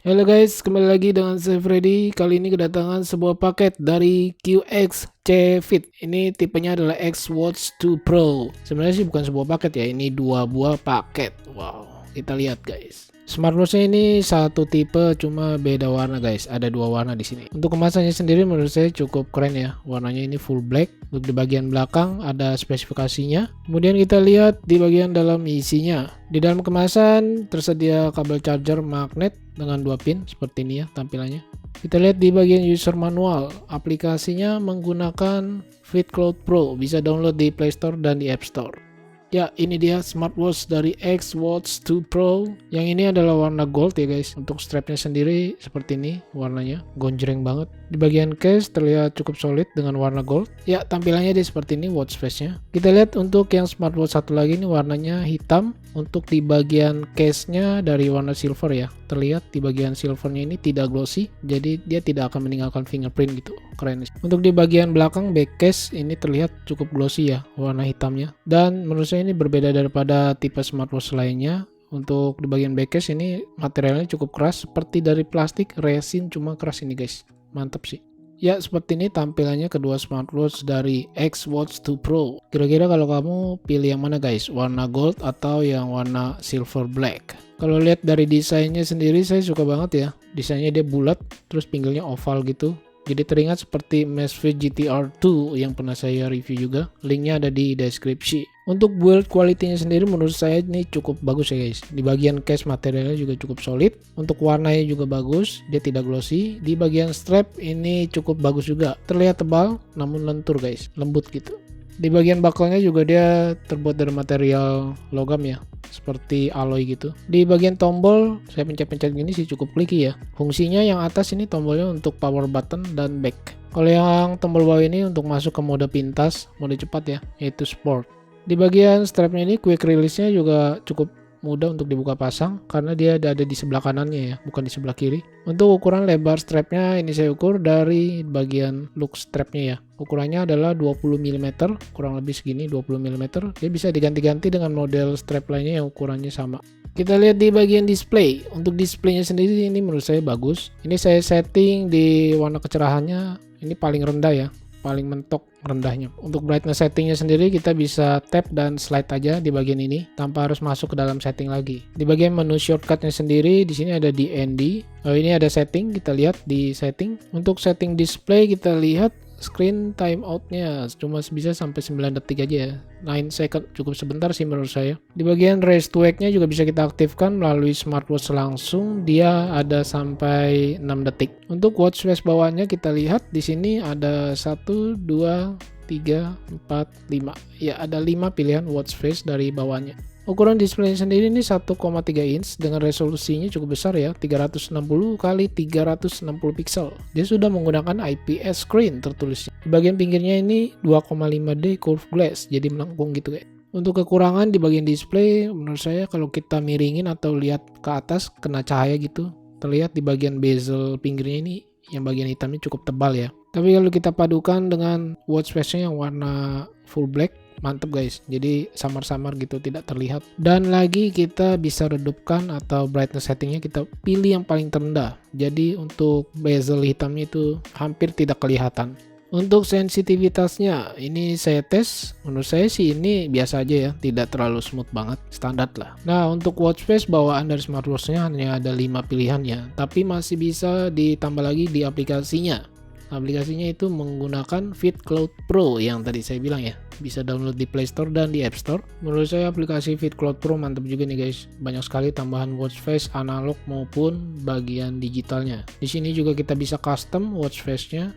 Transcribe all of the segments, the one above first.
Halo guys, kembali lagi dengan saya Freddy. Kali ini kedatangan sebuah paket dari QXC Fit. Ini tipenya adalah X Watch 2 Pro. Sebenarnya sih bukan sebuah paket ya, ini dua buah paket. Wow, kita lihat guys. Smartwatch-nya ini satu tipe, cuma beda warna guys. Ada dua warna di sini. Untuk kemasannya sendiri menurut saya cukup keren ya. Warnanya ini full black. Untuk di bagian belakang ada spesifikasinya. Kemudian kita lihat di bagian dalam isinya. Di dalam kemasan tersedia kabel charger magnet dengan 2 pin seperti ini ya tampilannya. Kita lihat di bagian user manual. Aplikasinya menggunakan FitCloud Pro. Bisa download di Play Store dan di App Store. Ya, ini dia smartwatch dari X Watch 2 Pro. Yang ini adalah warna gold ya guys. Untuk strapnya sendiri seperti ini warnanya, gonjreng banget. Di bagian case terlihat cukup solid dengan warna gold. Ya, tampilannya dia seperti ini watch face-nya. Kita lihat untuk yang smartwatch satu lagi ini warnanya hitam. Untuk di bagian case-nya dari warna silver ya. Terlihat di bagian silvernya ini tidak glossy, jadi dia tidak akan meninggalkan fingerprint gitu. Keren. Untuk di bagian belakang back case ini terlihat cukup glossy ya, warna hitamnya. Dan menurut saya ini berbeda daripada tipe smartwatch lainnya. Untuk di bagian back case ini materialnya cukup keras, seperti dari plastik resin, cuma keras ini guys. Mantap sih. Ya, seperti ini tampilannya kedua smartwatch dari X Watch 2 Pro. Kira-kira kalau kamu pilih yang mana guys? Warna gold atau yang warna silver black? Kalau lihat dari desainnya sendiri saya suka banget ya. Desainnya dia bulat, terus pinggirnya oval gitu. Jadi teringat seperti Amazfit GTR 2 yang pernah saya review juga. Linknya ada di deskripsi. Untuk build quality-nya sendiri menurut saya ini cukup bagus ya guys. Di bagian case materialnya juga cukup solid. Untuk warnanya juga bagus, dia tidak glossy. Di bagian strap ini cukup bagus juga. Terlihat tebal namun lentur guys, lembut gitu. Di bagian buckle-nya juga dia terbuat dari material logam ya, seperti alloy gitu. Di bagian tombol saya pencet-pencet gini sih cukup clicky ya. Fungsinya yang atas ini tombolnya untuk power button dan back. Kalau yang tombol bawah ini untuk masuk ke mode pintas, mode cepat ya, yaitu sport. Di bagian strapnya ini quick release-nya juga cukup mudah untuk dibuka pasang karena dia ada di sebelah kanannya ya, bukan di sebelah kiri. Untuk ukuran lebar strapnya ini saya ukur dari bagian look strapnya ya. Ukurannya adalah 20 mm, kurang lebih segini 20 mm. Dia bisa diganti-ganti dengan model strap lainnya yang ukurannya sama. Kita lihat di bagian display. Untuk displaynya sendiri ini menurut saya bagus. Ini saya setting di warna kecerahannya ini paling rendah ya, paling mentok rendahnya. Untuk brightness settingnya sendiri kita bisa tap dan slide aja di bagian ini tanpa harus masuk ke dalam setting lagi. Di bagian menu shortcutnya sendiri di sini ada DND. Ini ada setting, kita lihat di setting. Untuk setting display kita lihat screen timeoutnya cuma bisa sampai 9 detik aja ya. 9 second cukup sebentar sih menurut saya. Di bagian raise to wake nya juga bisa kita aktifkan melalui smartwatch langsung, dia ada sampai 6 detik. Untuk watch face bawahnya kita lihat di sini ada 1 2 3 4 5. Ya, ada 5 pilihan watch face dari bawahnya. Ukuran display sendiri ini 1,3 inch dengan resolusinya cukup besar ya, 360 x 360 pixel. Dia sudah menggunakan IPS screen tertulisnya. Di bagian pinggirnya ini 2,5D curved glass, jadi melengkung gitu kayak. Untuk kekurangan di bagian display menurut saya kalau kita miringin atau lihat ke atas kena cahaya gitu, terlihat di bagian bezel pinggirnya ini yang bagian hitamnya cukup tebal ya. Tapi kalau kita padukan dengan watch face-nya yang warna full black, mantep guys, jadi samar-samar gitu, tidak terlihat. Dan lagi kita bisa redupkan atau brightness settingnya kita pilih yang paling terendah, jadi untuk bezel hitamnya itu hampir tidak kelihatan. Untuk sensitivitasnya ini saya tes, menurut saya sih ini biasa aja ya, tidak terlalu smooth banget, standar lah. Nah, untuk watch face bawaan dari smartwatch-nya hanya ada 5 pilihan ya, tapi masih bisa ditambah lagi di aplikasinya. Aplikasinya itu menggunakan FitCloud Pro yang tadi saya bilang ya, bisa download di Play Store dan di App Store. Menurut saya aplikasi FitCloud Pro mantap juga nih guys, banyak sekali tambahan watch face analog maupun bagian digitalnya. Di sini juga kita bisa custom watch face-nya.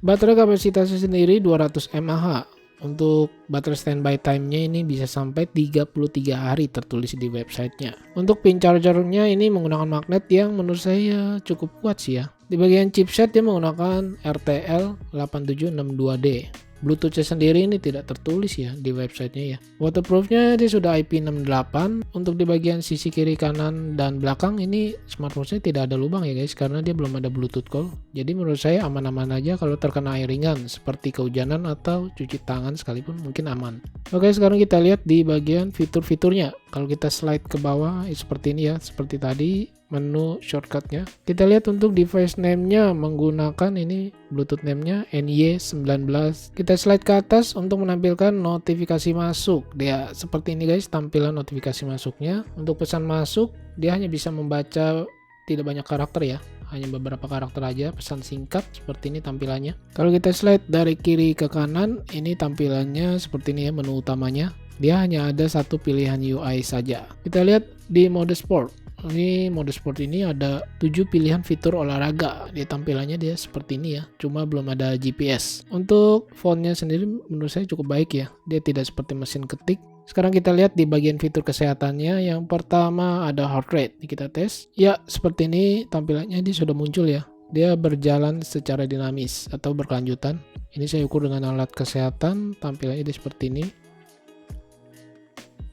Baterai kapasitasnya sendiri 200 mAh. Untuk baterai standby time-nya ini bisa sampai 33 hari tertulis di websitenya. Untuk pin charger-nya ini menggunakan magnet yang menurut saya cukup kuat sih ya. Di bagian chipset dia menggunakan RTL 8762D. Bluetooth-nya sendiri ini tidak tertulis ya di websitenya ya. Waterproof-nya dia sudah IP68. Untuk di bagian sisi kiri, kanan, dan belakang ini smartwatch-nya tidak ada lubang ya guys, karena dia belum ada Bluetooth call. Jadi menurut saya aman-aman aja kalau terkena air ringan seperti kehujanan atau cuci tangan sekalipun mungkin aman. Oke, sekarang kita lihat di bagian fitur-fiturnya. Kalau kita slide ke bawah seperti ini ya, seperti tadi. menu shortcutnya. Kita lihat untuk device name-nya menggunakan ini Bluetooth name-nya NY19. Kita slide ke atas untuk menampilkan notifikasi masuk. Dia seperti ini guys, tampilan notifikasi masuknya. Untuk pesan masuk, dia hanya bisa membaca tidak banyak karakter ya, hanya beberapa karakter aja, pesan singkat seperti ini tampilannya. Kalau kita slide dari kiri ke kanan, ini tampilannya seperti ini ya, menu utamanya. Dia hanya ada satu pilihan UI saja. Kita lihat di mode sport. Ini mode sport ini ada 7 pilihan fitur olahraga. Dia tampilannya dia seperti ini ya, cuma belum ada GPS. Untuk fontnya sendiri menurut saya cukup baik ya. Dia tidak seperti mesin ketik. Sekarang kita lihat di bagian fitur kesehatannya. Yang pertama ada heart rate. Ini kita tes. Ya, seperti ini tampilannya dia sudah muncul ya. Dia berjalan secara dinamis atau berkelanjutan. Ini saya ukur dengan alat kesehatan. Tampilannya dia seperti ini.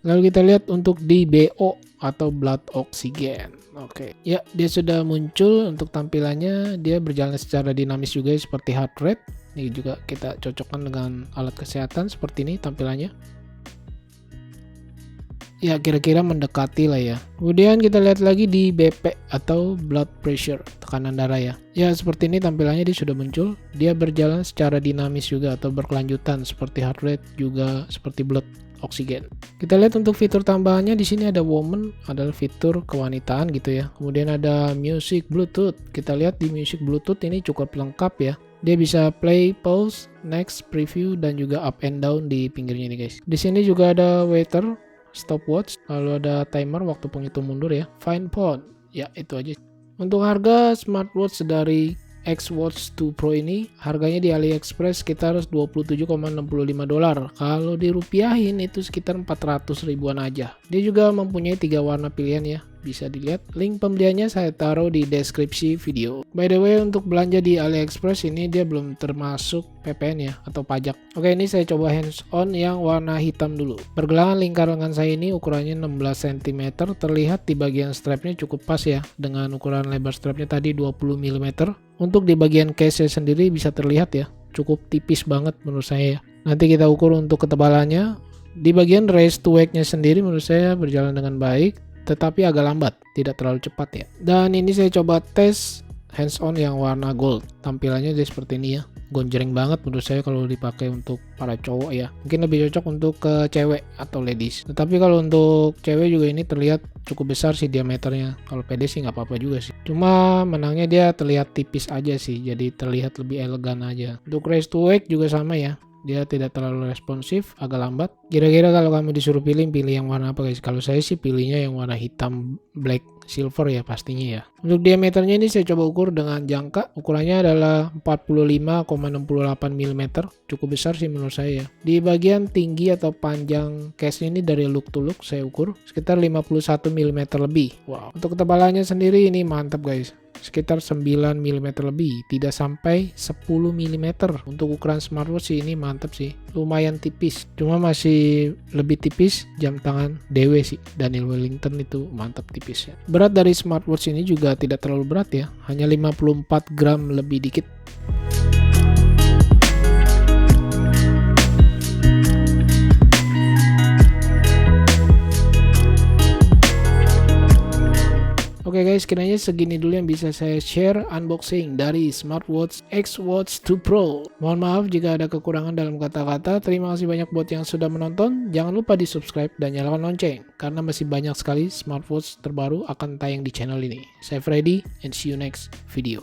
Lalu kita lihat untuk di BO atau blood oxygen. Oke. Ya, dia sudah muncul untuk tampilannya. Dia berjalan secara dinamis juga seperti heart rate. Ini juga kita cocokkan dengan alat kesehatan seperti ini tampilannya. Ya, kira-kira mendekati lah ya. Kemudian kita lihat lagi di BP atau blood pressure, tekanan darah ya. Ya, seperti ini tampilannya dia sudah muncul. Dia berjalan secara dinamis juga atau berkelanjutan seperti heart rate juga seperti blood oksigen. Kita lihat untuk fitur tambahannya di sini ada woman, adalah fitur kewanitaan gitu ya. Kemudian ada music Bluetooth. Kita lihat di music Bluetooth ini cukup lengkap ya. Dia bisa play, pause, next, preview dan juga up and down di pinggirnya nih guys. Di sini juga ada waiter, stopwatch, lalu ada timer waktu penghitung mundur ya. Find phone. Ya, itu aja. Untuk harga smartwatch dari X-Watch 2 Pro ini harganya di AliExpress sekitar $27,65. Kalau dirupiahin itu sekitar 400 ribuan aja. Dia juga mempunyai 3 warna pilihan ya. Bisa dilihat, link pembeliannya saya taruh di deskripsi video. By the way, untuk belanja di AliExpress ini dia belum termasuk PPN ya atau pajak. Oke, ini saya coba hands on yang warna hitam dulu. Pergelangan lingkar lengan saya ini ukurannya 16 cm, terlihat di bagian strapnya cukup pas ya, dengan ukuran lebar strapnya tadi 20 mm. Untuk di bagian case sendiri bisa terlihat ya, cukup tipis banget menurut saya ya. Nanti kita ukur untuk ketebalannya. Di bagian raise to wake-nya sendiri menurut saya berjalan dengan baik, tetapi agak lambat, tidak terlalu cepat ya. Dan ini saya coba tes hands on yang warna gold. Tampilannya dia seperti ini ya. Gonjreng banget menurut saya kalau dipakai untuk para cowok ya. Mungkin lebih cocok untuk ke cewek atau ladies. Tetapi kalau untuk cewek juga ini terlihat cukup besar sih diameternya. Kalau pede sih nggak apa-apa juga sih. Cuma menangnya dia terlihat tipis aja sih. Jadi terlihat lebih elegan aja. Untuk raise to wake juga sama ya. Dia tidak terlalu responsif, agak lambat. Kira-kira kalau kamu disuruh pilih yang warna apa guys? Kalau saya sih pilihnya yang warna hitam, black, silver ya pastinya ya. Untuk diameternya ini saya coba ukur dengan jangka. Ukurannya adalah 45,68 mm. Cukup besar sih menurut saya ya. Di bagian tinggi atau panjang case ini dari look to look saya ukur sekitar 51 mm lebih. Wow. Untuk ketebalannya sendiri ini mantap guys. Sekitar 9 mm lebih, tidak sampai 10 mm. Untuk ukuran smartwatch ini mantap sih, lumayan tipis, cuma masih lebih tipis jam tangan DW sih, Daniel Wellington itu mantap tipis ya. Berat dari smartwatch ini juga tidak terlalu berat ya, hanya 54 gram lebih dikit. Oke guys, kiranya segini dulu yang bisa saya share unboxing dari smartwatch X-Watch 2 Pro. Mohon maaf jika ada kekurangan dalam kata-kata. Terima kasih banyak buat yang sudah menonton. Jangan lupa di subscribe dan nyalakan lonceng, karena masih banyak sekali smartwatch terbaru akan tayang di channel ini. Saya Freddy and see you next video.